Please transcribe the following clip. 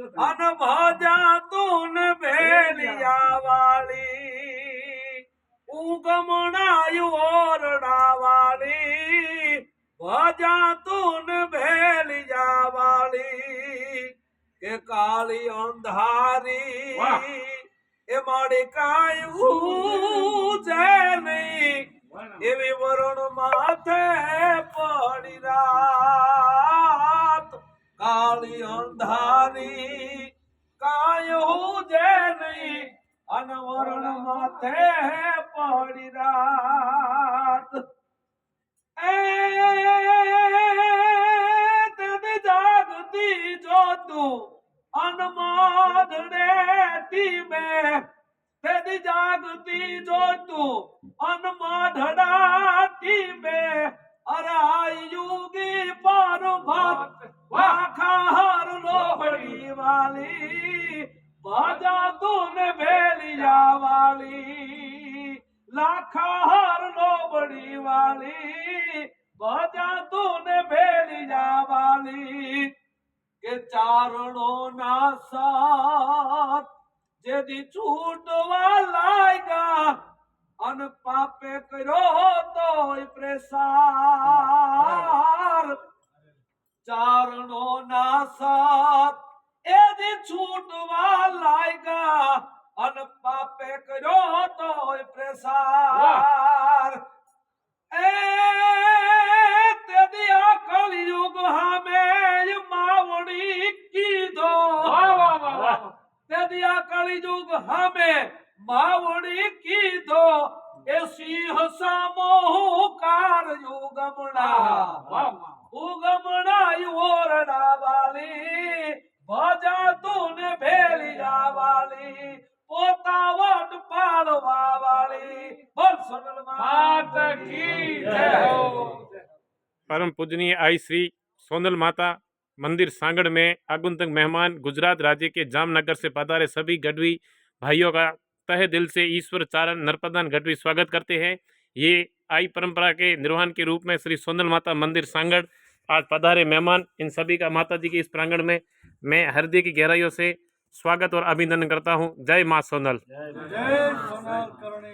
अन भजा तून भेलिया वाली उगमणायु ओरडा वाली भजा तून भेलिया वाली के काली अंधारी ए माड़ी कायू जय नहीं एवी वरुण माथे पड़ी रात काली अंधारी कायू जय नहीं अनवरण माथे पड़ी रात तेरी जागती जो तू अनमाधड़ेती में तेरी जागती जो तू अनमाधड़ाती में अराई युगी पर भक्त वाखार लोहड़ी वाली बाजा तूने भेलिया वाली लाखार लोबड़ी वाली बाजा तूने भेलिया वाली के चारणों ना साथ यदि छूटवा लाएगा अन पापे करो तो प्रसार चारणों ना साथ यदि छूटवा लाएगा अन पापे करो तो प्रसार तेदिया कलयुग हमें मावड़ी की दो तेदिया कलयुग हमें मावड़ी की दो ए सिंह समोहकार युगमणा उगमणा ओरडा वाली भजा तूने भेलिया वाली पोतावट पालवा वाली बोल सोनल मात की जय हो। परम पूजनीय आई श्री सोनल माता मंदिर सांगड़ में आगंतुक मेहमान गुजरात राज्य के जामनगर से पधारे सभी गढ़वी भाइयों का तहे दिल से ईश्वर चारण नरप्रदान गढ़वी स्वागत करते हैं। ये आई परंपरा के निर्वहन के रूप में श्री सोनल माता मंदिर सांगड़ आज पधारे मेहमान इन सभी का माता जी के इस प्रांगण में मैं हृदय की गहराइयों से स्वागत और अभिनंदन करता हूँ। जय माँ सोनल। जय सोनल करणी।